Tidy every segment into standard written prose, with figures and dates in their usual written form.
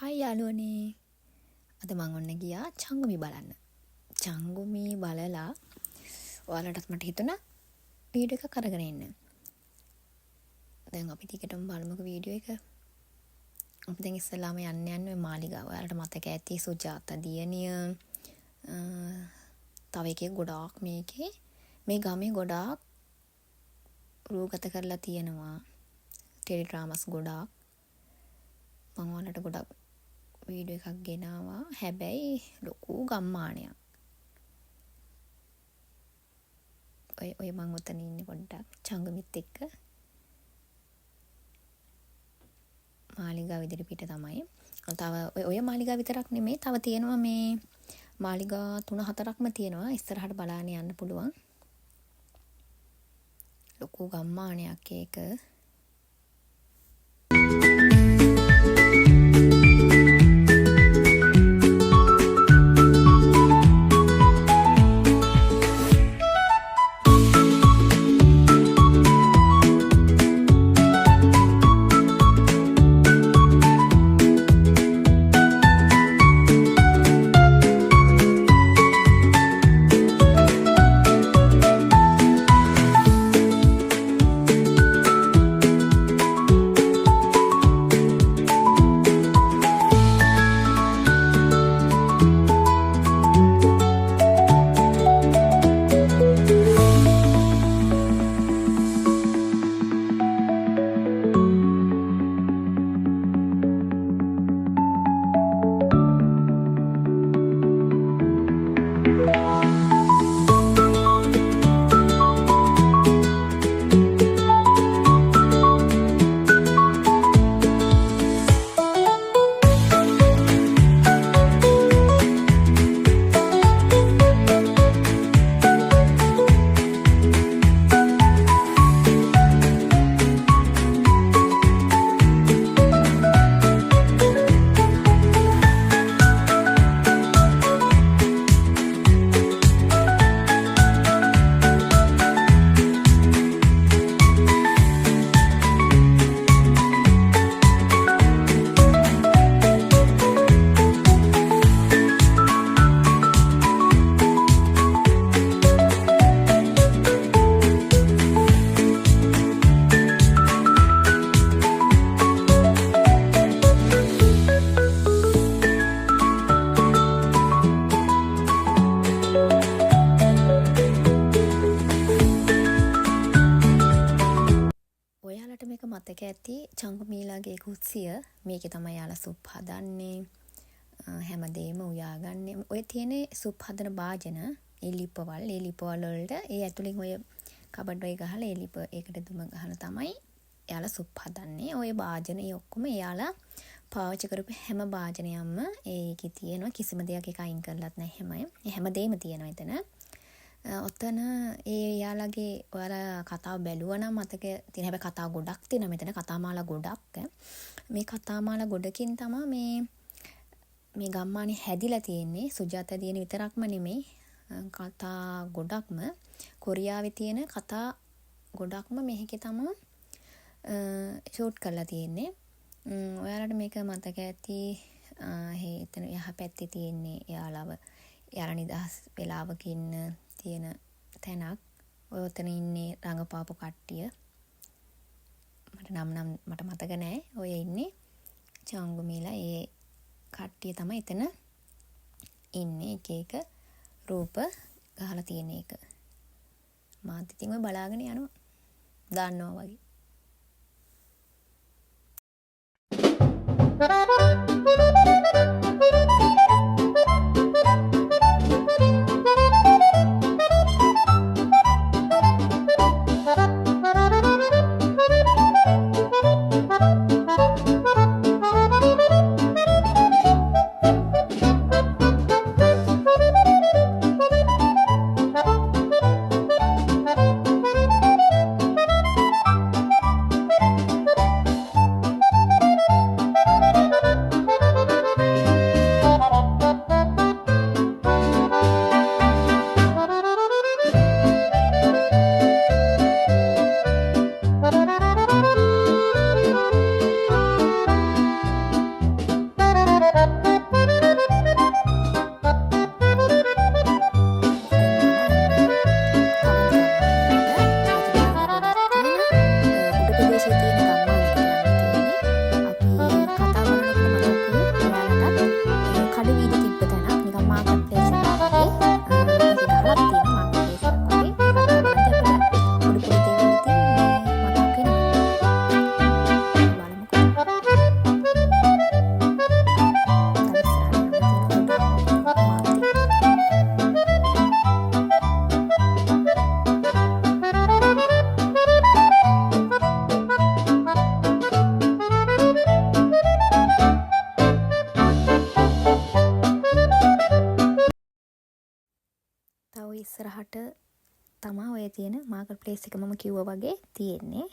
හයි යාළුවනේ. අද මං ඔන්න ගියා චංගුමි බලන්න. චංගුමි බලලා ඔයාලටත් මට හිතුණා වීඩියෝ එකක් අරගෙන එන්න. දැන් අපි ටිකටම බලමුකෝ වීඩියෝ එක. අපි දැන් ඉස්සෙල්ලාම යන්නේ මාලිගාව. ඔයාලට මතක ඇති සුජාතා දියණිය තව එකෙක් ගොඩාක් මේ ගමේ ගොඩාක් රූගත කරලා තියෙනවා. ටෙලි ඩ්‍රාමාස් ගොඩාක්. මම ඔයාලට ගොඩක් වීඩියෝ එකක් ගෙනාවා. හැබැයි ලොකු ගම්මානයක්. ඔය මං උතන ඉන්නේ පොඩ්ඩක් චංගුමිත් එක්ක. මාලිගාව ඉදිරි පිට තමයි. තව ඔය මාලිගාව විතරක් නෙමෙයි, තව තියෙනවා මේ මාලිගා 3-4ක්ම තියෙනවා. ඉස්සරහට බලාගෙන යන්න පුළුවන්. ලොකු ගම්මානයක් ඒක. මතක ඇති චංගුමීලාගේ කුස්සිය. මේකේ තමයි යාලා සුප් හදන්නේ. හැමදේම උයාගන්නේ. ඔය තියෙන සුප් හදන භාජන, ඒ ලිපවල් වලට ඒ ඇතුලින් ඔය කබඩ් වගේ ගහලා ඒ ලිප ඒකට දුම ගහලා තමයි යාලා සුප් හදන්නේ. ඔය භාජන ඒ ඔක්කොම යාලා පාවිච්චි කරපු හැම භාජනයක්ම ඒකේ තියෙනවා. කිසිම දෙයක් එක අයින් කරලත් නැහැ හැමයි. හැමදේම තියෙනවා එතන. ඔතන ඒ යාලගේ ඔයාලා කතාව බැලුවා නම් මතක තියෙන. හැබැයි කතා ගොඩක් තියෙනවා මෙතන. කතාමාලා ගොඩක්. මේ කතාමාලා ගොඩකින් තමයි මේ ගම්මානේ හැදිලා තියෙන්නේ. සුජාතා දියණිය විතරක්ම නෙමෙයි. කතා ගොඩක්ම කොරියාවේ තියෙන කතා ගොඩක්ම මෙහෙකේ තමයි ෂූට් කරලා තියෙන්නේ. ඔයාලට මේක මතක ඇති. එතන යහපැත්තේ තියෙන්නේ යාලා නිදහස් වෙලාවක ඉන්න තියෙන තැනක්. ඔය ඔතන ඉන්නේ රංගපාපු කට්ටිය. මට මතක නෑ. ඔය ඉන්නේ චංගුමීලා. ඒ කට්ටිය තමයි එතන ඉන්නේ. එක රූප ගහලා තියෙන එක. මාත් ඉතින් ඔය බලාගෙන යනවා. දන්නවා වගේ. ඉස්සරහට තමා ඔය තියෙන මාකට් ප්ලේස් එක මම කිව්වා වගේ තියෙන්නේ.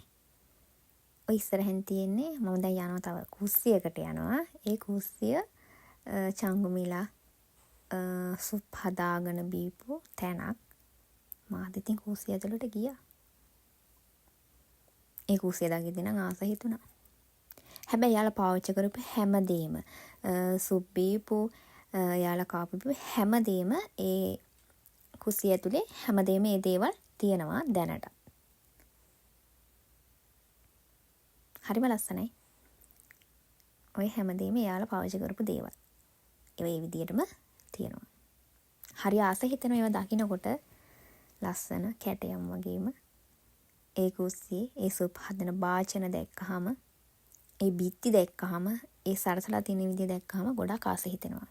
ඔය ඉස්සරහෙන් තියෙන්නේ මම දැන් යනවා තව කුස්සියකට යනවා. ඒ කුස්සිය චංගුමිලා සුප් හදාගෙන බීපු තැනක්. මාත් ඉතින් කුස්සිය ඇතුළට ගියා. ඒ කුස්සිය දකිද්දි නම් ආස හිතුණා. හැබැයි යාලා පාවිච්චි කරපු හැමදේම සුප් බීපු යාලා කාපු හැමදේම ඒ කුස්සිය ඇතුලේ හැමදේම ඒ දේවල් තියෙනවා දැනට. හරිම ලස්සනයි. ඔය හැමදේම යාලා පාවිච්චි කරපු දේවල්. ඒවා ඒ විදිහටම තියෙනවා. හරි ආස හිතෙනවා ඒවා දකින්නකොට ලස්සන කැටයම් වගේම ඒ කුස්සියේ ඒ සුප් හදන භාජන දැක්කහම ඒ බිත්ති දැක්කහම ඒ සරසලා තියෙන විදිය දැක්කහම ගොඩාක් ආස හිතෙනවා.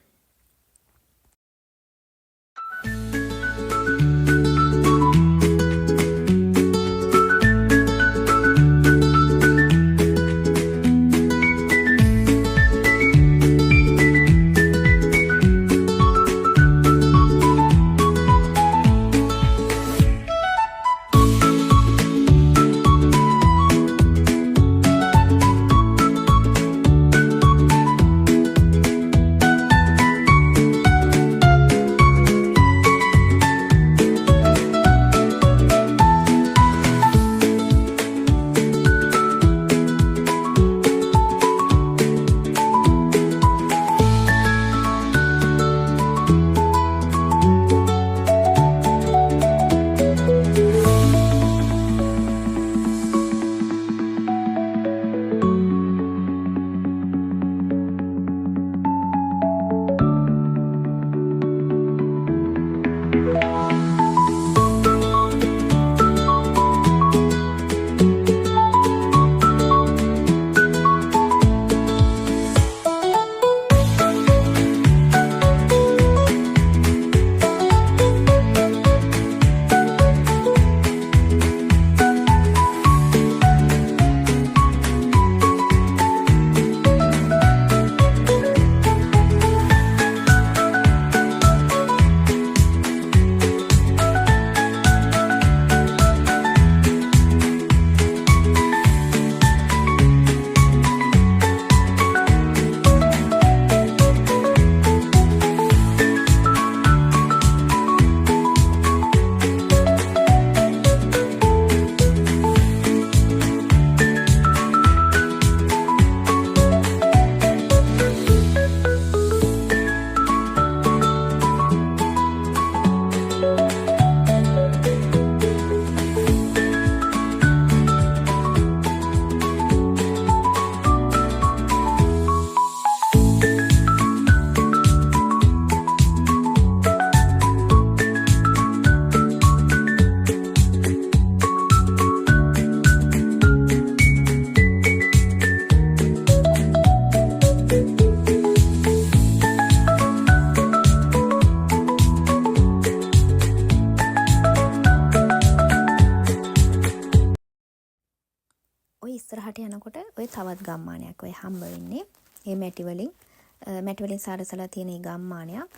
ඉස්සරහට යනකොට ඔය තවත් ගම්මානයක් ඔය හම්බ වෙන්නේ. මේ මැටි වලින් සරසලා තියෙන මේ ගම්මානයක්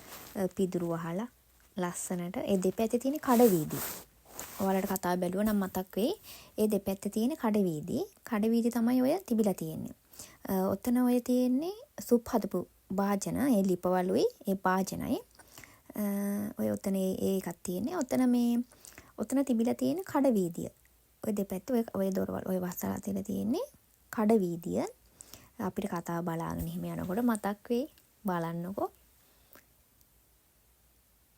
පිදුරු වහලා ලස්සනට ඒ දෙපැත්තේ තියෙන කඩවීදි. ඔයාලට කතාව බැලුවා නම් මතක් වෙයි. ඒ දෙපැත්තේ තියෙන කඩවීදි තමයි ඔය තිබිලා තියෙන්නේ. ඔතන ඔය තියෙන්නේ සුප් හදපු භාජන, ඒ ලිපවලුයි ඒ භාජනයි. ඔය ඔතන ඒකක් තියෙන්නේ. ඔතන තිබිලා තියෙන කඩවීදිය. ඔය දෙපැත්තේ ඔය දොරවල් ඔය වස්සලා තියලා තියෙන්නේ කඩවීදිය. අපිට කතාව බලාගෙන එහෙම යනකොට මතක් වෙයි. බලන්නකෝ.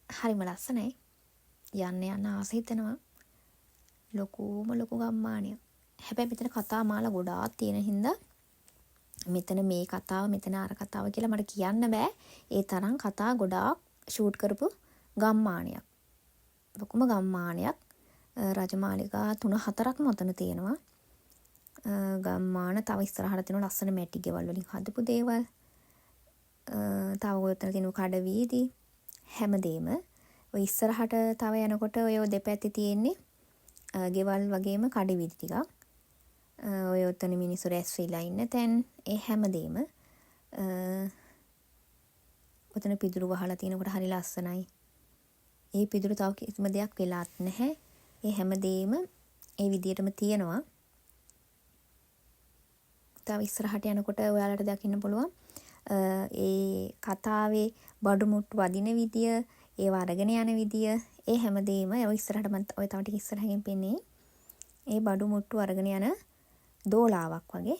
හරිම ලස්සනයි. යන්න ආස හිතෙනවා. ලොකු ගම්මානයක්. හැබැයි මෙතන කතා මාලා ගොඩාක් තියෙන හින්දා මෙතන මේ කතාව මෙතන අර කතාව කියලා මට කියන්න බෑ. ඒ තරම් කතා ගොඩාක් ෂූට් කරපු ගම්මානයක්. ලොකුම ගම්මානයක්. රජමාලිගා 3-4ක්ම ඔතන තියෙනවා. ගම්මාන තව ඉස්සරහට තියෙන ලස්සන මැටි ගෙවල් වලින් හදපු දේවල්. තව ඔතන තියෙන කඩවීදි හැමදේම ඔය ඉස්සරහට තව යනකොට ඔය දෙපැත්තේ තියෙන්නේ ගෙවල් වගේම කඩවීදි ටිකක්. ඔය ඔතන මිනිස්සු රැස් වෙලා ඉන්න තැන් ඒ හැමදේම ඔතන පිදුරු වහලා තිනකොට හරි ලස්සනයි. ඒ පිදුරු තව කිසිම දෙයක් වෙලාත් නැහැ. ඒ හැමදේම ඒ විදියටම තියෙනවා. තව ඉස්සරහට යනකොට ඔයාලට දකින්න පුළුවන් ඒ කතාවේ බඩු මුට්ටු වදින විදිය, ඒව අරගෙන යන විදිය, ඒ හැමදේම ඔය ඉස්සරහට මම ඔය තව ටික ඉස්සරහින් පෙන්නේ. ඒ බඩු මුට්ටු අරගෙන යන දෝලාවක් වගේ.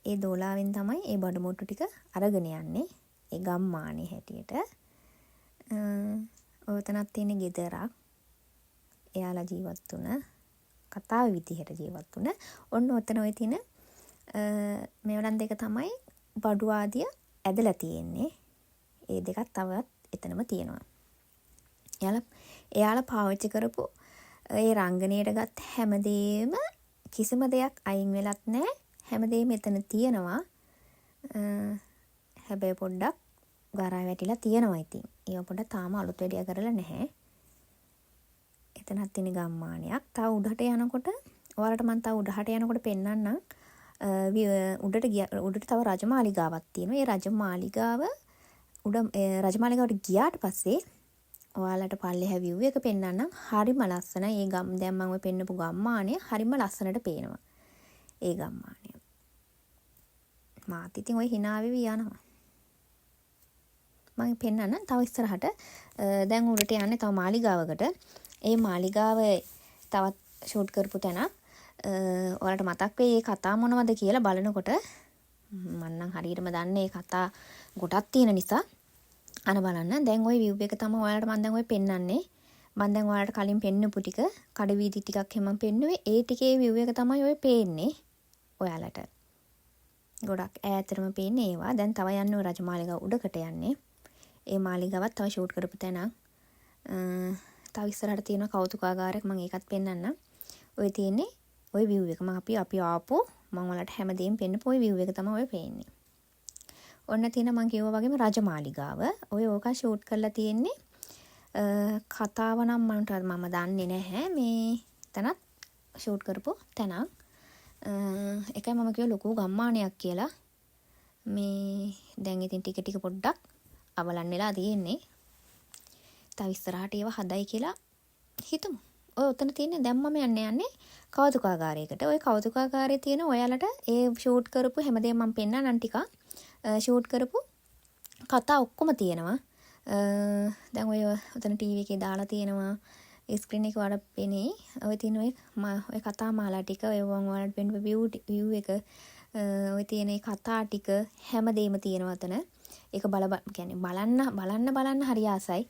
ඒ දෝලාවෙන් තමයි ඒ බඩු මුට්ටු ටික අරගෙන යන්නේ. ඒ ගම්මානේ හැටියට. ඔතනත් තියෙන ගෙදරක්. එයාලා ජීවත් වුණ කතාවේ විදිහට ජීවත් වුණ. ඔන්න ඔතන ඔය තියෙන මේවලන් දෙක තමයි බඩු ආදිය ඇදලා තියෙන්නේ. ඒ දෙකත් තවත් එතනම තියෙනවා. එයාලා පාවිච්චි කරපු ඒ රංගනයට ගත් හැමදේම කිසිම දෙයක් අයින් වෙලත් නැහැ. හැමදේම එතන තියෙනවා. හැබැයි පොඩ්ඩක් ගරා වැටිලා තියෙනවා ඉතින්. ඒව පොඩ්ඩක් තාම අලුත් වැඩියා කරලා නැහැ. එතනත් තියෙන ගම්මානයක්. තව උඩට යනකොට ඔයාලට මම තව උඩට යනකොට පෙන්නන්නම්. උඩට තව රජමාලිගාවක් තියෙනවා. ඒ රජමාලිගාව රජමාලිගාවට ගියාට පස්සේ ඔයාලට පල්ලෙහා view එක පෙන්නන්නම්. හරිම ලස්සනයි. ඒ දැන් මම ඔය පෙන්නපු ගම්මානය හරිම ලස්සනට පේනවා. ඒ ගම්මානය. මාත් ඉතින් ඔය hina වෙවි යනවා. මම පෙන්නන්නම් තව ඉස්සරහට. දැන් උඩට යන්නේ තව මාලිගාවකට. ඒ මාලිගාව තවත් ෂූට් කරපු තැනක්. ඔයාලට මතක් වෙයි මේ කතා මොනවද කියලා බලනකොට. මම නම් හරියටම දන්නේ මේ කතා ගොඩක් තියෙන නිසා. අන බලන්න. දැන් ওই view එක තමයි ඔයාලට මම දැන් ඔය පෙන්නන්නේ. මම දැන් ඔයාලට කලින් පෙන්නපු ටික කඩ වීදි ටිකක් හැමම පෙන්නුවේ. ඒ ටිකේ view එක තමයි ඔය පේන්නේ ඔයාලට. ගොඩක් ඈතටම පේන්නේ ඒවා. දැන් තව යන්නේ රජමාලිගාව උඩකට යන්නේ. ඒ මාලිගාවත් තව ෂූට් කරපු තැනක්. තව ඉස්සරහට තියෙන කෞතුකාගාරයක් මම ඒකත් පෙන්නන්නම්. ඔය තියෙන්නේ ওই view එක. මම අපි ආපු මම ඔයාලට හැමදේම පෙන්නපු ওই view එක තමයි ඔය පේන්නේ. ඔන්න තියෙන මම කිව්වා වගේම රජමාලිගාව. ඔය ඕක ෂූට් කරලා තියෙන්නේ කතාව නම් මම දන්නේ නැහැ. මේ තැනත් ෂූට් කරපු තැනක්. එකයි මම කිව්ව ලොකු ගම්මානයක් කියලා. මේ දැන් ඉතින් ටික ටික පොඩ්ඩක් අවලන් වෙලා තියෙන්නේ. තව ඉස්සරහට ඒව හදයි කියලා හිතමු. ඔය උතන තියෙන්නේ දැන් මම යන්නේ කෞතුකාගාරයකට. ඔය කෞතුකාගාරයේ තියෙන ඔයාලට ඒ ෂූට් කරපු හැමදේම මම පෙන්නන්නම් ටිකක්. ෂූට් කරපු කතා ඔක්කොම තියෙනවා. දැන් ඔය උතන ටීවී එකේ දාලා තියෙනවා. ස්ක්‍රීන් එක වල පෙනේ. ඔය තියෙන ඔය කතා මාලා ටික ඔය ඔයාලට පෙන්නපු view එක ඔය තියෙන කතා ටික හැමදේම තියෙනවා අතන. ඒක කියන්නේ බලන්න හරි ආසයි.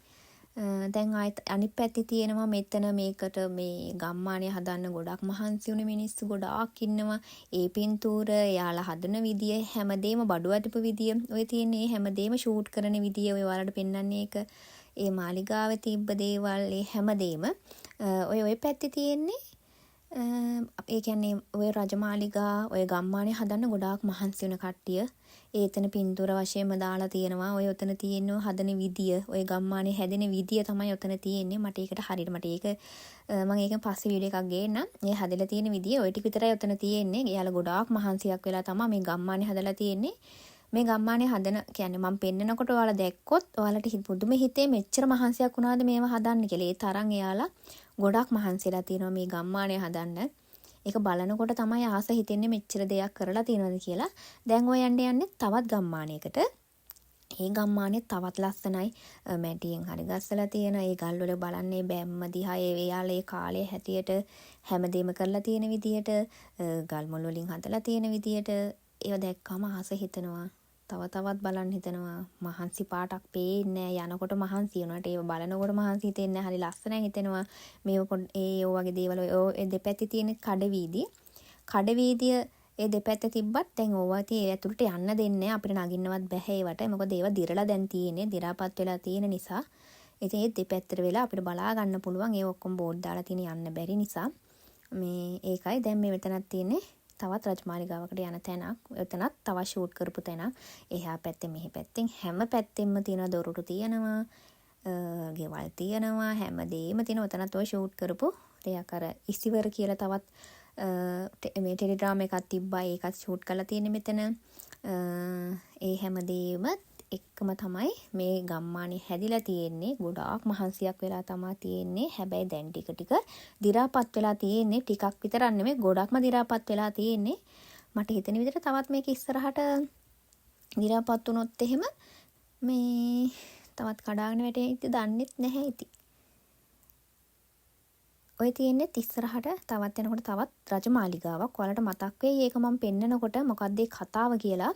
දැන් අනිත් පැත්තේ තියෙනවා මෙතන මේකට මේ ගම්මානය හදන්න ගොඩක් මහන්සි වුණ මිනිස්සු ගොඩාක් ඉන්නවා. ඒ පින්තූර, එයාලා හදන විදිය, හැමදේම බඩු අදපු විදිය, ඔය තියෙන්නේ හැමදේම ෂූට් කරන විදිය ඔය ඔයාලට පෙන්වන්නේ ඒක. ඒ මාලිගාවේ තිබ්බ දේවල්, ඒ හැමදේම ඔය පැත්තේ තියෙන්නේ ඒ කියන්නේ ඔය රජමාලිගා, ඔය ගම්මානය හදන්න ගොඩාක් මහන්සි වෙන කට්ටිය. ඒතන පින්තූර වශයෙන්ම දාලා තියෙනවා. ඔය ඔතන තියෙන හදන විදිය, ඔය ගම්මානේ හැදෙන විදිය තමයි ඔතන තියෙන්නේ. මට ඒක මම ඒක පස්සේ වීඩියෝ එකක් ගේන්නම්. මේ හදලා තියෙන විදිය ඔය ටික විතරයි ඔතන තියෙන්නේ. එයාලා ගොඩාක් මහන්සියක් වෙලා තමයි මේ ගම්මානේ හදලා තියෙන්නේ. මේ ගම්මානේ හදන කියන්නේ මම පෙන්නනකොට ඔයාලා දැක්කොත් ඔයාලට පුදුම හිතේ මෙච්චර මහන්සියක් වුණාද මේව හදන්න කියලා. ඒ තරම් එයාලා ගොඩක් මහන්සිලා තියෙනවා මේ ගම්මානේ හදන්න. ඒක බලනකොට තමයි ආස හිතෙන්නේ මෙච්චර දෙයක් කරලා තියෙනවද කියලා. දැන් ඔය යන්නේ තවත් ගම්මානයකට. ඒ ගම්මානේ තවත් ලස්සනයි. මැටියෙන් හරි ගස්සලා තියෙන. ඒ ගල් වල බලන්නේ බැම්ම දිහා එයාලා ඒ කාලේ හැටියට හැමදේම කරලා තියෙන විදියට, ගල් මොළ වලින් හදලා තියෙන විදියට ඒව දැක්කම ආස හිතෙනවා. තවත් බලන්න හිතෙනවා. මහන්සි පාටක් පේන්නේ යනකොට මහන්සි වුණාට ඒව බලනකොට මහන්සි හිතෙන්නේ හරි ලස්සනයි හිතෙනවා. මේව ඒ වගේ දේවල් ඔය දෙපැත්තේ තියෙන කඩවීදිය ඒ දෙපැත්තේ තිබ්බත් දැන් ඕවා tie ඇතුළට යන්න දෙන්නේ අපිට නගින්නවත් බෑ ඒවට. මොකද ඒවා දිරලා දැන් තියෙන්නේ. දිරාපත් වෙලා තියෙන නිසා. ඉතින් ඒ දෙපැත්තට වෙලා අපිට බලා ගන්න පුළුවන්. ඒ ඔක්කොම බෝඩ් දාලා තියෙන යන්න බැරි නිසා. මේ ඒකයි දැන් මේ මෙතනක් තියෙන්නේ. තවත් රජමාලිගාවකට යන තැනක්. එතනත් තව ෂූට් කරපු තැනක්. එහා පැත්තේ මෙහි පැත්තෙන් හැම පැත්තෙම තියෙන දොරටු තියෙනවා. ගෙවල් තියෙනවා. හැමදේම තියෙනවා. එතනත් ඔය ෂූට් කරපු දෙයක් අර ඉසිවර කියලා තවත් මේ ටෙලිග්‍රෑම් එකක් තිබ්බා. ඒකත් ෂූට් කරලා තියෙන්නේ මෙතන. ඒ හැමදේම එක්කම තමයි මේ ගම්මානේ හැදිලා තියෙන්නේ. ගොඩාක් මහන්සියක් වෙලා තමයි තියෙන්නේ. හැබැයි දැන් ටික ටික දි รา පත් වෙලා තියෙන්නේ. ටිකක් විතරක් නෙමෙයි ගොඩක්ම දි รา පත් වෙලා තියෙන්නේ. මට හිතෙන විදිහට තවත් මේක ඉස්සරහට දි รา පත් වුණොත් එහෙම මේ තවත් කඩාගෙන වැටෙයිද දන්නෙත් නැහැ ඉතින්. ඔය තියෙන්නේ ඉස්සරහට තවත් යනකොට තවත් රජමාලිගාවක්. ඔයාලට මතක් වෙයි ඒක මම පෙන්නනකොට මොකක්ද ඒ කතාව කියලා.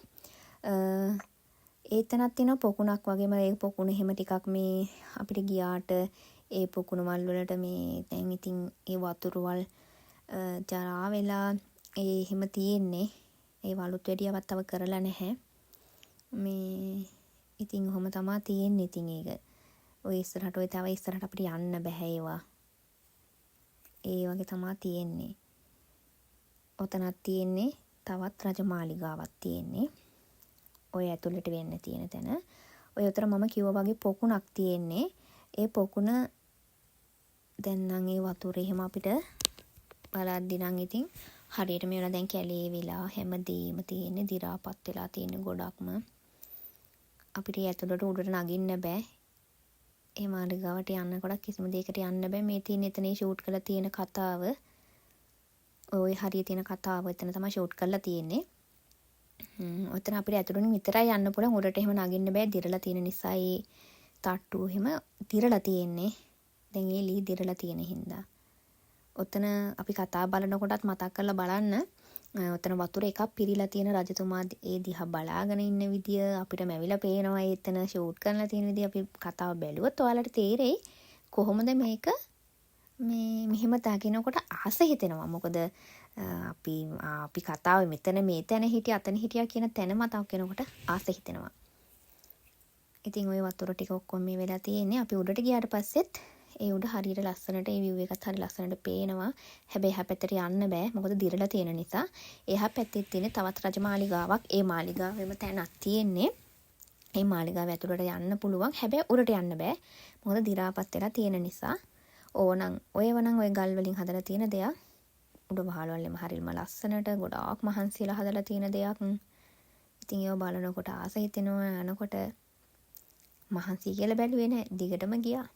ඒතනක් තියෙන පොකුණක් වගේම ඒ පොකුණ එහෙම ටිකක් මේ අපිට ගියාට ඒ පොකුණ වල වලට මේ දැන් ඉතින් ඒ වතුරවල් ජරා වෙලා ඒ එහෙම තියෙන්නේ. ඒ වලුත් වැඩියවත් තව කරලා නැහැ. මේ ඉතින් ඔහොම තමයි තියෙන්නේ. ඉතින් ඒක ඔය ඉස්සරහට ඔය තව ඉස්සරහට අපිට යන්න බෑ ඒවා. ඒ වගේ තමයි තියෙන්නේ. ඔතනක් තියෙන්නේ තවත් රජමාලිගාවක් තියෙන්නේ. ඔය ඇතුළට වෙන්න තියෙන තැන. ඔය උතර මම කිව්වා වගේ පොකුණක් තියෙන්නේ. ඒ පොකුණ දැන් නම් ඒ වතුරේ එහෙම අපිට බලද්දි නම් ඉතින් හරියට මේවා දැන් කැලේ වෙලා හැමදේම තියෙන්නේ දි รา පත් වෙලා තියෙන ගොඩක්ම. අපිට ඇතුළට උඩට නගින්න බෑ. ඒ මාලිගාවට යන්නකොට කිසිම දෙයකට යන්න බෑ. මේ තියෙන එතනේ ෂූට් කරලා තියෙන කතාව. ඔය හරිය තියෙන කතාව එතන තමයි ෂූට් කරලා තියෙන්නේ. ඔතන අපිට ඇතුළෙන් විතරයි යන්න පුළුවන්. උඩට එහෙම නගින්න බෑ. දිරලා තියෙන නිසා ඒ තට්ටු එහෙම දිරලා තියෙන්නේ. දැන් ඒ ලී දිරලා තියෙන හින්දා. ඔතන අපි කතා බලනකොටත් මතක් කරලා බලන්න. ඔතන වතුර එකක් පිරීලා තියෙන රජතුමා ඒ දිහා බලාගෙන ඉන්න විදිය අපිට මැවිලා පේනවා. එතන ෂූට් කරලා තියෙන විදිය අපි කතාව බැලුවොත් ඔයාලට තේරෙයි කොහොමද මේක මේ මෙහෙම දකිනකොට ආස හිතෙනවා. මොකද අපි කතාවේ මෙතන මේ තැන හිටිය අතන හිටියා කියන තැන මතක් වෙනකොට ආස හිතෙනවා. ඉතින් ওই වතුර ටික ඔක්කොම මේ වෙලා තියෙන්නේ. අපි උඩට ගියාට පස්සෙත් ඒ උඩ හරියට ලස්සනට ඒ view එකත් හරිය ලස්සනට පේනවා. හැබැයි එහා පැත්තට යන්න බෑ. මොකද දිරලා තියෙන නිසා. එහා පැත්තේ තියෙන තවත් රජමාලිගාවක්. ඒ මාලිගාවෙම තැනක් තියෙන්නේ. ඒ මාලිගාව ඇතුළට යන්න පුළුවන්. හැබැයි උඩට යන්න බෑ. මොකද දි รา පත් වෙලා තියෙන නිසා. ඕනනම් ඔයවනම් ඔය ගල් වලින් හදලා තියෙන දෙයක්. උඩ වහලවලෙම හරියම ලස්සනට ගොඩාක් මහන්සියලා හදලා තියෙන දෙයක්. ඉතින් ඒව බලනකොට ආස හිතෙනවා. යනකොට මහන්සිය කියලා බැලුවේ නෑ. දිගටම ගියා.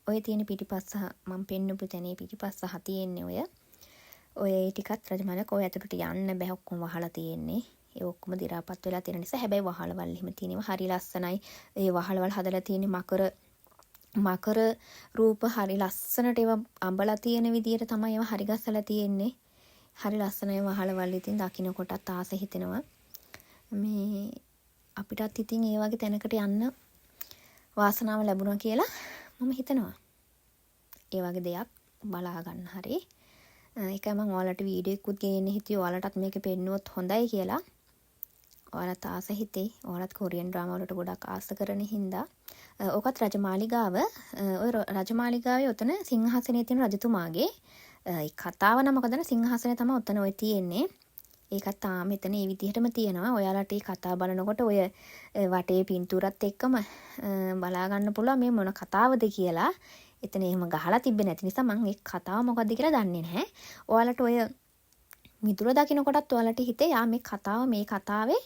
ඔය තියෙන පිටිපස්ස මම පෙන්නපු තැනේ පිටිපස්ස තියෙන්නේ ඔය. ඔය ටිකත් රජමාලිගාවක් ඔය ඇතුළට යන්න බෑ. ඔක්කොම වහලා තියෙන්නේ. ඒ ඔක්කොම දි รา පත් වෙලා තියෙන නිසා. හැබැයි වහලවල් එහෙම තියෙනවා. හරි ලස්සනයි. ඒ වහලවල් හදලා තියෙන්නේ මකර රූප හරි ලස්සනට ඒවා අඹලා තියෙන විදියට තමයි ඒවා හරි ගස්සලා තියෙන්නේ. හරි ලස්සනයි වහලවල්. ඉතින් දකින්නකොටත් ආස හිතෙනවා. මේ අපිටත් ඉතින් ඒ වගේ තැනකට යන්න වාසනාව ලැබුණා කියලා මම හිතනවා. ඒ වගේ දෙයක් බලා ගන්න හරි. ඒකයි මම ඔයාලට වීඩියෝ එකකුත් ගේන්න හිතුවේ. ඔයාලටත් මේක පෙන්නුවොත් හොඳයි කියලා. ඔයාලත් ආස හිතේ. ඔයාලත් කොරියන් ඩ්‍රාමා වලට ගොඩක් ආස කරන හින්දා. ඔකත් රජමාලිගාව. ඔය රජමාලිගාවේ ඔතන සිංහාසනයේ තියෙන රජතුමාගේ ඒ කතාව නම් මොකද සිංහාසනය තමයි ඔතන ඔය තියෙන්නේ. ඒකත් තාම මෙතන ඒ විදිහටම තියෙනවා. ඔයාලට මේ කතාව බලනකොට ඔය වටේ පින්තූරත් එක්කම බලා ගන්න පුළුවන් මේ මොන කතාවද කියලා. එතන එහෙම ගහලා තිබ්බේ නැති නිසා මම ඒ කතාව මොකද්ද කියලා දන්නේ නැහැ. ඔයාලට ඔය මිදුර දකින්නකොටත් ඔයාලට හිතේ යා මේ කතාවේ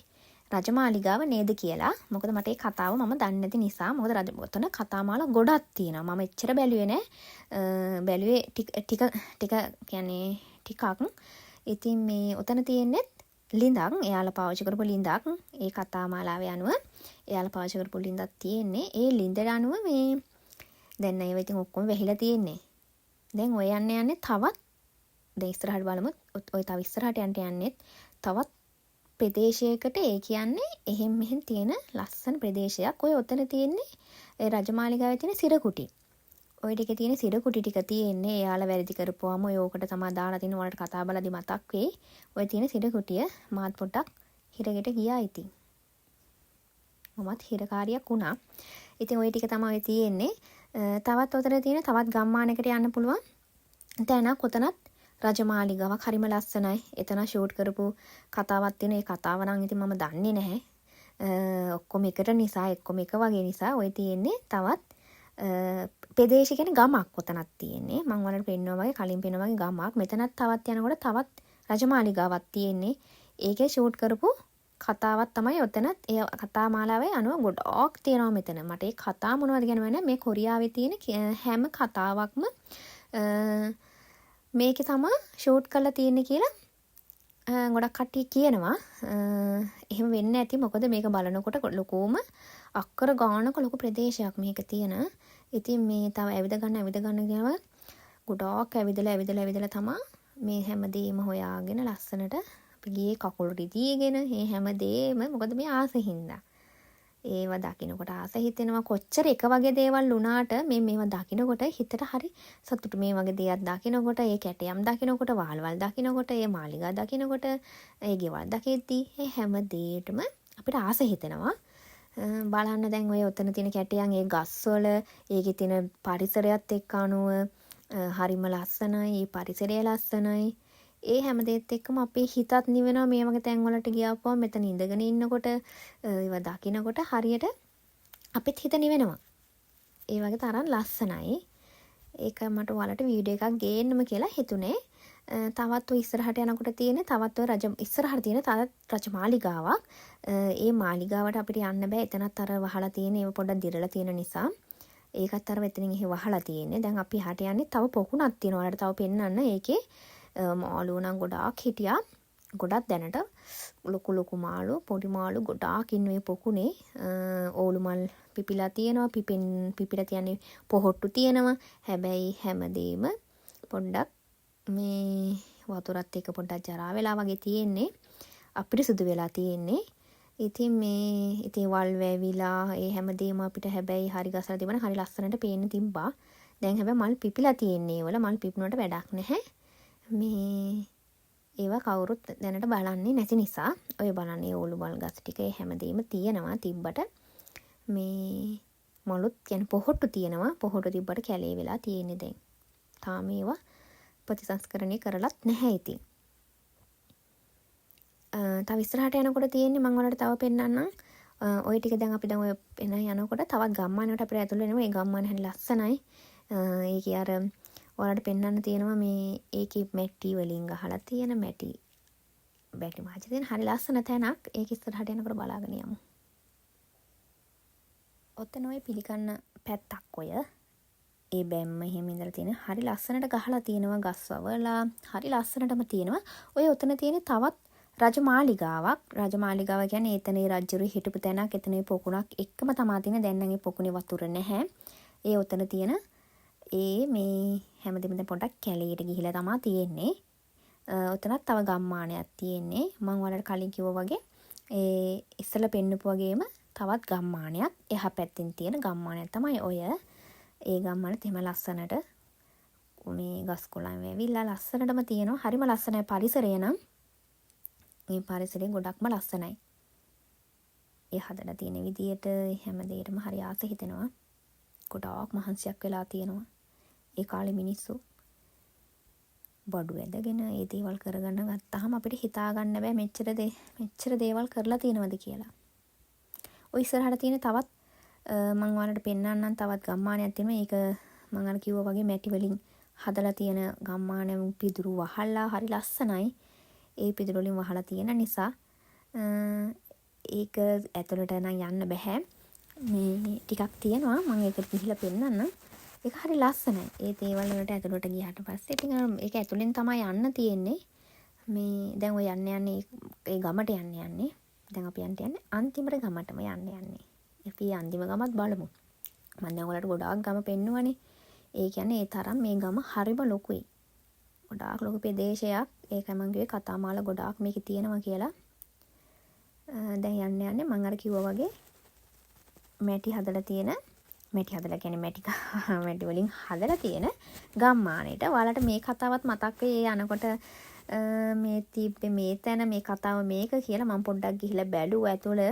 රජමාලිගාව නේද කියලා. මොකද මට මේ කතාව මම දන්නේ නැති නිසා. මොකද ඔතන කතාමාලා ගොඩක් තියෙනවා. මම එච්චර බැලුවේ නැහැ. බැලුවේ ටික කියන්නේ ටිකක්. ඉතින් මේ ඔතන තියෙන්නේ ලිඳක්. එයාලා පාවිච්චි කරපු ලිඳක්. ඒ කතාමාලාවේ අනුව එයාලා පාවිච්චි කරපු ලිඳක් තියෙන්නේ. ඒ ලිඳට අනුව මේ දැන් ඒව ඉතින් ඔක්කොම වැහිලා තියෙන්නේ. දැන් ඔය යන්නේ තවත් දැන් ඉස්සරහට බලමු. ඔය තව ඉස්සරහට යන්නේ තවත් ප්‍රදේශයකට. ඒ කියන්නේ එහෙම් මෙහෙම් තියෙන ලස්සන ප්‍රදේශයක්. ඔය ඔතන තියෙන්නේ ඒ රජමාලිගාවේ තියෙන සිරකුටි. ඔය ටිකේ තියෙන සිරකුටි ටික තියෙන්නේ. එයාලා වැරදි කරපුවාම ඔය ඕකට තමයි දාලා තින වලට කතා බලද්දි මතක් වෙයි. ඔය තියෙන සිරකුටිය මාත් පොඩ්ඩක් හිරගෙට ගියා ඉතින්. මමත් හිරකාරියක් වුණා. ඉතින් ওই ටික තමයි තියෙන්නේ. තවත් උතර තියෙන තවත් ගම්මානයකට යන්න පුළුවන් තැනක්. ඔතනත් රජමාලිගාවක් හරිම ලස්සනයි. එතන ෂූට් කරපු කතාවක් තියෙන. ඒ කතාව නම් ඉතින් මම දන්නේ නැහැ. ඔක්කොම එකට නිසා ඔක්කොම එක වගේ නිසා ඔය තියෙන්නේ තවත් ප්‍රදේශ කියන්නේ ගමක් ඔතනක් තියෙන්නේ. මම ඔයාලට පෙන්නවා වගේ කලින් පෙන්නවා වගේ ගමක්. මෙතනත් තවත් යනකොට තවත් රජමාලිගාවක් තියෙන්නේ. ඒකේ ෂූට් කරපු කතාවක් තමයි ඔතනත් ඒ කතා මාලාවේ අනුව ගොඩක් තියෙනවා මෙතන. මට ඒ කතා මොනවද ගැන මේ කොරියාවේ තියෙන හැම කතාවක්ම මේකේ තමයි ෂූට් කරලා තියෙන්නේ කියලා ගොඩක් කට්ටිය කියනවා. එහෙම වෙන්න ඇති මොකද මේක බලනකොට ලොකෝම අක්කර ගානක ලොකු ප්‍රදේශයක් මේක තියෙන. ඉතින් මේ තව ඇවිද ගන්න ගියාම ගොඩක් ඇවිදලා තමයි මේ හැමදේම හොයාගෙන ලස්සනට අපි ගියේ කකුල් රිදීගෙන මේ හැමදේම මොකද මේ ආස හින්දා. ඒව දකින්නකොට ආස හිතෙනවා කොච්චර එක වගේ දේවල් වුණාට මේවා දකින්නකොට හිතට හරි සතුටු මේ වගේ දේවල් දකින්නකොට ඒ කැටයම් දකින්නකොට වහල්වල් දකින්නකොට ඒ මාලිගා දකින්නකොට ඒ ගෙවල් දකිද්දී ඒ හැම දෙයකටම අපිට ආස හිතෙනවා. බලන්න දැන් ඔය ඔතන තියෙන කැටයන් ඒ ගස්වල ඒකේ තියෙන පරිසරයත් එක්ක අනුව හරිම ලස්සනයි. ඒ පරිසරය ලස්සනයි. ඒ හැමදේත් එක්කම අපේ හිතත් නිවෙනවා මේ වගේ තැන් වලට ගියාපුවම මෙතන ඉඳගෙන ඉන්නකොට ඒවා දකින්නකොට හරියට අපිත් හිත නිවෙනවා. ඒ වගේ තරම් ලස්සනයි. ඒක මට ඔයාලට වීඩියෝ එකක් ගේන්නම කියලා හිතුනේ. තවත් ඔය ඉස්සරහට යනකොට තියෙන තවත් ඔය ඉස්සරහට තියෙන තවත් රජමාලිගාවක්. ඒ මාලිගාවට අපිට යන්න බෑ. එතනත් අර වහලා තියෙන ඒව පොඩ්ඩක් දිරලා තියෙන නිසා. ඒකත් අර මෙතනින් එහෙ වහලා තියෙන්නේ. දැන් අපි හට යන්නේ තව පොකුණක් තියෙනවා. ඔයාලට තව පෙන්නන්න. ඒකේ මාළු නම් ගොඩාක් හිටියා. ගොඩක් දැනට ලොකු මාළු පොඩි මාළු ගොඩාක් ඉන්නේ පොකුණේ. ඕලු මල් පිපිලා තියෙනවා. පිපිලා තියන්නේ පොහොට්ටු තියෙනවා. හැබැයි හැමදේම පොඩ්ඩක් මේ වතුරත් එක්ක පොඩ්ඩක් ජරා වෙලා වගේ තියෙන්නේ. අපිරිසුදු වෙලා තියෙන්නේ. ඉතින් වල් වැවිලා ඒ හැමදේම අපිට හැබැයි හරි ගසලා තිබුණා. හරි ලස්සනට පේන්න තිබ්බා. දැන් හැබැයි මල් පිපිලා තියෙන්නේ වල මල් පිපුණාට වැඩක් නැහැ. මේ ඒවා කවුරුත් දැනට බලන්නේ නැති නිසා ඔය බලන්නේ ඕලු මල් ගස් ටික ඒ හැමදේම තියෙනවා තිබ්බට මේ මලුත් කියන්නේ පොහොට්ටු තියෙනවා. පොහොට්ටු තිබ්බට කැලේ වෙලා තියෙන්නේ දැන්. තාම ඒවා ප්‍රතිසංස්කරණය කරලත් නැහැ ඉතින්. තව ඉස්සරහට යනකොට තියෙන්නේ මම ඔයාලට තව පෙන්නන්නම්. ওই ටික දැන් අපි දැන් ඔය එන යනකොට තවත් ගම්මානකට අපිට ඇතුල් වෙනවා. ඒ ගම්මාන හරි ලස්සනයි. ඒකේ අර ඔයාලට පෙන්නන්න තියෙනවා මේ ඒකේ මැටි වලින් ගහලා තියෙන මැටි මාජි තියෙන හරි ලස්සන තැනක්. ඒක ඉස්සරහට යනකොට බලාගෙන යමු. ඔතන ඔය පිළිකන්න පැත්තක් ඔය. ඒ බැම්ම එහෙම ඉඳලා තියෙන හරි ලස්සනට ගහලා තියෙනවා ගස්වවලා. හරි ලස්සනටම තියෙනවා. ඔය ඔතන තියෙන තවත් රජමාලිගාවක්. රජමාලිගාව කියන්නේ එතනේ රජුරු හිටපු තැනක්. එතනේ පොකුණක් එක්කම තමා තියෙන. දැන් නම් ඒ පොකුණේ වතුර නැහැ. ඒ ඔතන තියෙන මේ හැමදෙම දැන් පොඩ්ඩක් කැලේට ගිහිලා තමා තියෙන්නේ. ඔතනත් තව ගම්මානයක් තියෙන්නේ. මම ඔයාලට කලින් කිව්වා වගේ ඒ ඉස්සලා පෙන්නපු වගේම තවත් ගම්මානයක් එහා පැත්තෙන් තියෙන ගම්මානයක් තමයි ඔය. ඒ ගම්මානෙත් එහෙම ලස්සනට මේ ගස් කොළන් වැවිලා ලස්සනටම තියෙනවා. හරිම ලස්සනයි පරිසරය නම්. මේ පරිසරය ගොඩක්ම ලස්සනයි. ඒ හදලා තියෙන විදියට හැම දෙයකටම හරි ආස හිතෙනවා. ගොඩාක් මහන්සියක් වෙලා තියෙනවා. ඒ කාලේ මිනිස්සු බඩු ඇදගෙන ඒ දේවල් කරගන්න ගත්තාම අපිට හිතා ගන්න බෑ මෙච්චර දේවල් කරලා තියෙනවද කියලා. ඔය ඉස්සරහට තියෙන තවත් මම ඔයාලට පෙන්නන්නම් තවත් ගම්මානයක් තියෙනවා. ඒක මම අර කිව්වා වගේ මැටි වලින් හදලා තියෙන ගම්මාන පිදුරු වහලා හරි ලස්සනයි. ඒ පිදුරු වලින් වහලා තියෙන නිසා ඒක ඇතුළට නම් යන්න බෑ. මේ ටිකක් තියෙනවා. මම ඒකට ගිහිල්ලා පෙන්නන්නම්. ඒක හරි ලස්සනයි. ඒ දේවල් වලට ඇතුළට ගියාට පස්සේ ඉතින් ඒක ඇතුළෙන් තමයි යන්න තියෙන්නේ. මේ දැන් ඔය යන්නේ ඒ ගමට යන්නේ. දැන් අපි යන්නේ අන්තිමට ගමටම යන්නේ. අපි අන්තිම ගමත් බලමු. මම දැන් ඔයාලට ගොඩාක් ගම පෙන්නුවානේ. ඒ කියන්නේ ඒ තරම් මේ ගම හරිම ලොකුයි. ගොඩාක් ලොකු ප්‍රදේශයක්. ඒකයි මම කිව්වේ කතා මාලා ගොඩාක් මේකේ තියෙනවා කියලා. දැන් යන්නේ මම අර කිව්වා වගේ මැටි හදලා කියන්නේ මැටි වලින් හදලා තියෙන ගම්මානෙට. ඔයාලට මේ කතාවත් මතක් වෙයි යනකොට මේ තිබ්බේ මේ තැන මේ කතාව මේක කියලා මම පොඩ්ඩක් ගිහිල්ලා බැලුවා ඇතුළ.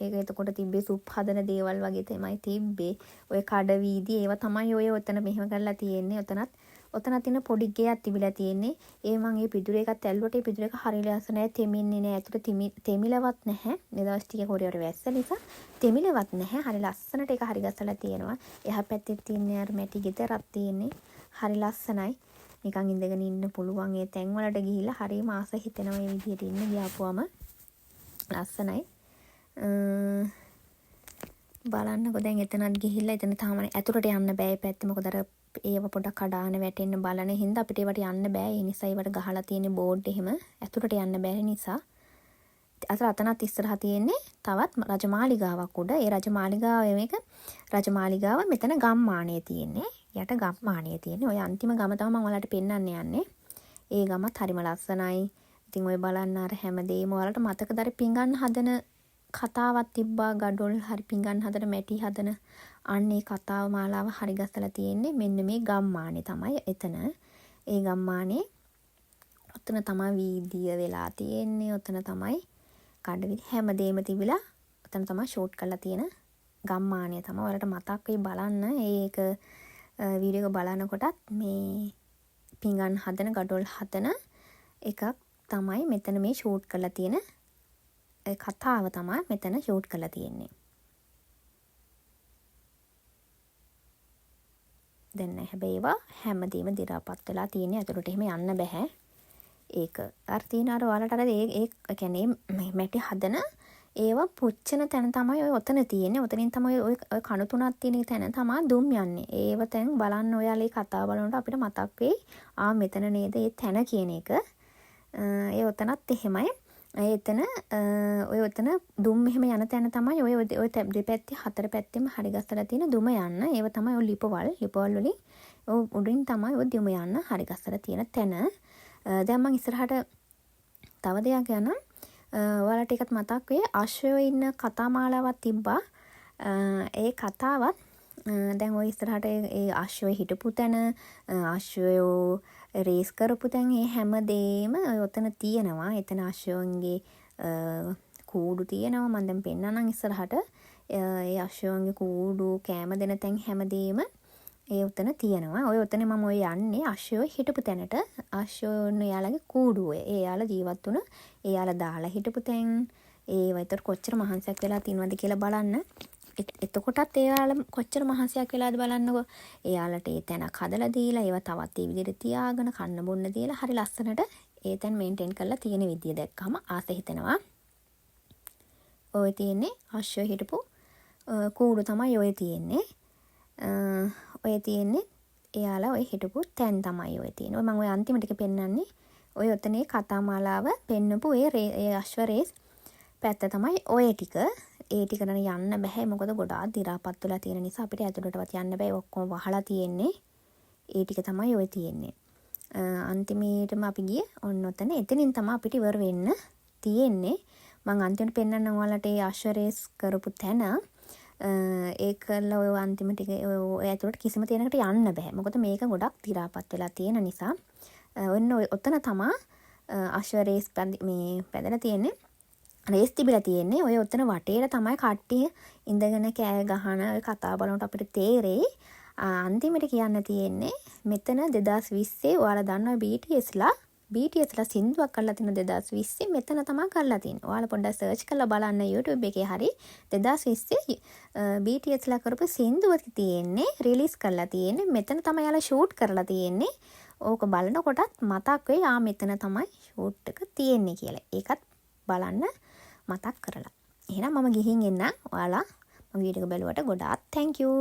ඒක එතකොට තිබ්බේ සුප් හදන දේවල් වගේ තමයි තිබ්බේ. ඔය කඩ වීදි ඒවා තමයි ඔය ඔතන මෙහෙම කරලා තියෙන්නේ. ඔතන තියෙන පොඩි ගෙයක් තිබිලා තියෙන්නේ. ඒ මම ඒ පිටුර එකත් ඇල්ලුවට ඒ පිටුර එක හරිය ලස්සනයි. තෙමින්නේ නැහැ. ඇතුළේ තෙමිලවත් නැහැ. මේ දවස් ටික කොරියර වැස්ස නිසා තෙමිලවත් නැහැ. හරිය ලස්සනට ඒක හරි ගසලා තියෙනවා. එහා පැත්තේ තියෙන අර මැටි ගෙදරක් තියෙන්නේ. හරි ලස්සනයි. නිකන් ඉඳගෙන ඉන්න පුළුවන් ඒ තැන් වලට ගිහිල්ලා හරිම ආස හිතෙනවා මේ විදිහට ඉන්න ගියාපුවම. ලස්සනයි. බලන්නකො දැන් එතනත් ගිහිල්ලා එතන තාම ඇතුළට යන්න බෑ. ඒ පැත්තේ මොකද අර ඒව පොඩක් කඩාන වැටෙන්න බලන හින්දා අපිට ඒවට යන්න බෑ. ඒ නිසා ඒවට ගහලා තියෙන බෝඩ් එහෙම ඇතුළට යන්න බැරි නිසා අතනත් ඉස්සරහා තියෙන්නේ තවත් රජමාලිගාවක් උඩ. ඒ රජමාලිගාව මේක රජමාලිගාව මෙතන ගම්මානයේ තියෙන්නේ. යට ගම්මානයේ තියෙන්නේ. ඔය අන්තිම ගම තමයි මම ඔයාලට පෙන්වන්න යන්නේ. ඒ ගමත් හරිම ලස්සනයි. ඉතින් ඔය බලන්න අර හැමදේම ඔයාලට මතකද අර පිඟන් හදන කතාවක් තිබ්බා. ගඩොල් හරි පිඟන් හදන මැටි හදන අන්න ඒ කතාව මාලාව හරි ගස්සලා තියෙන්නේ මෙන්න මේ ගම්මානේ තමයි එතන. ඒ ගම්මානේ ඔතන තමයි වීදිය වෙලා තියෙන්නේ. ඔතන තමයි කඩවිදි හැමදේම තිබිලා ඔතන තමයි ෂූට් කරලා තියෙන ගම්මානය තමයි. ඔයාලට මතක් වෙයි බලන්න. ඒක වීඩියෝ එක බලනකොටත් මේ පිඟන් හදන ගඩොල් හදන එකක් තමයි මෙතන මේ ෂූට් කරලා තියෙන කතාව තමයි මෙතන ෂූට් කරලා තියෙන්නේ. දැන් හැබැයි ඒවා හැමදේම දිරාපත් වෙලා තියෙන්නේ. අතුරට එහෙම යන්න බෑ. ඒක අර තියෙන අර ඔයාලට අර ඒ කියන්නේ මැටි හදන ඒවා පුච්චන තැන තමයි ඔය ඔතන තියෙන්නේ. ඔතනින් තමයි ඔය කණු තුනක් තියෙන තැන තමයි දුම් යන්නේ. ඒව තැන් බලන්න ඔයාලා මේ කතාව බලනකොට අපිට මතක් වෙයි. මෙතන නේද ඒ තැන කියන එක. ඒ ඔතනත් එහෙමයි. එතන ඔය ඔතන දුම් එහෙම යන තැන තමයි ඔය දෙපැත්තේ හතර පැත්තෙම හරි ගස්සලා තියෙන දුම යන්න. ඒව තමයි ඔය ලිපවල් වලින් උඩින් තමයි ඔය දුම යන්න හරි ගස්සලා තියෙන තැන. දැන් මම ඉස්සරහට තව දෙයක් ගැන ඔයාලට එකත් මතක් වෙයි. අශ්වයෝ ඉන්න කතා මාලාවක් තිබ්බා. ඒ කතාවත් දැන් ඔය ඉස්සරහට ඒ අශ්වයෝ හිටපු තැන අශ්වයෝ රේස් කරපු තැන් ඒ හැමදේම ඔතන තියෙනවා. එතන අශ්වයන්ගේ කූඩු තියෙනවා. මම දැන් පෙන්නන්නම් ඉස්සරහට. ඒ අශ්වයන්ගේ කූඩු කෑම දෙන තැන් හැමදේම ඒ උතන තියෙනවා. ඔය උතනේ මම ඔය යන්නේ අශ්වයෝ හිටපු තැනට. අශ්වයෝන් යාළගේ කූඩුවේ. ඒ යාළ ජීවත් වුණ ඒ යාළ දාලා හිටපු තැන් ඒව ඒතර කොච්චර මහන්සියක් වෙලා තිනවද කියලා බලන්න. එතකොටත් ඒ යාළ කොච්චර මහන්සියක් වෙලාද බලන්නකෝ. ඒ යාළට ඒ තැනක් හදලා දීලා ඒව තවත් ඒ විදිහට තියාගෙන කන්න බොන්න දීලා හරි ලස්සනට ඒ තැන් මේන්ටේන් කරලා තියෙන විදිය දැක්කම ආස හිතෙනවා. ඔය තියෙන්නේ අශ්වයෝ හිටපු කූඩු තමයි ඔය තියෙන්නේ. ඔය තියෙන්නේ එයාලා ඔය හිටපු තැන් තමයි ඔය තියෙන්නේ. ඔය මම ඔය අන්තිම ටික පෙන්නන්නේ. ඔය ඔතනේ කතා මාලාව පෙන්නපු ඒ අශ්ව රේස් පැත්ත තමයි ඔය ටික. ඒ ටික යන්න බෑ. මොකද ගොඩාක් දි รา පත් වෙලා තියෙන නිසා අපිට ඇතුළටවත් යන්න බෑ. ඔක්කොම වහලා තියෙන්නේ. ඒ ටික තමයි ඔය තියෙන්නේ. අන්තිමේටම අපි ගියේ ඔන්න ඔතන. එතනින් තමයි අපිට ඉවර වෙන්න තියෙන්නේ. මම අන්තිමට පෙන්නන්න ඔයාලට ඒ අශ්ව රේස් කරපු තැන ඒකල ඔය අන්තිම ටික ඔය ඇතුළට කිසිම තැනකට යන්න බෑ. මොකද මේක ගොඩක් දි รา පත් වෙලා තියෙන නිසා. ඔන්න ඔතන තමයි අශ්ව රේස් මේ පැදලා තියෙන්නේ. රේස් තිබිලා තියෙන්නේ. ඔය ඔතන වටේට තමයි කට්ටිය ඉඳගෙන කෑ ගහන ඔය කතා බලනකොට අපිට තේරෙයි. අන්තිමට කියන්න තියෙන්නේ මෙතන 2020 ඔයාලා දන්නවා BTSලා සින්දුවක් කරලා තියෙන 2020 මෙතන තමයි කරලා තියෙන්නේ. ඔයාලා පොඩ්ඩක් සර්ච් කරලා බලන්න YouTube එකේ හරි 2020 BTSලා කරපු සින්දුව තියෙන්නේ රිලීස් කරලා තියෙන්නේ. මෙතන තමයි යාලා ෂූට් කරලා තියෙන්නේ. ඕක බලනකොටත් මතක් වෙයි මෙතන තමයි ෂූට් එක තියෙන්නේ කියලා. ඒකත් බලන්න මතක් කරලා. එහෙනම් මම ගිහින් එන්නම්. ඔයාලා මගේ වීඩියෝ එක බලුවට ගොඩාක් thank you.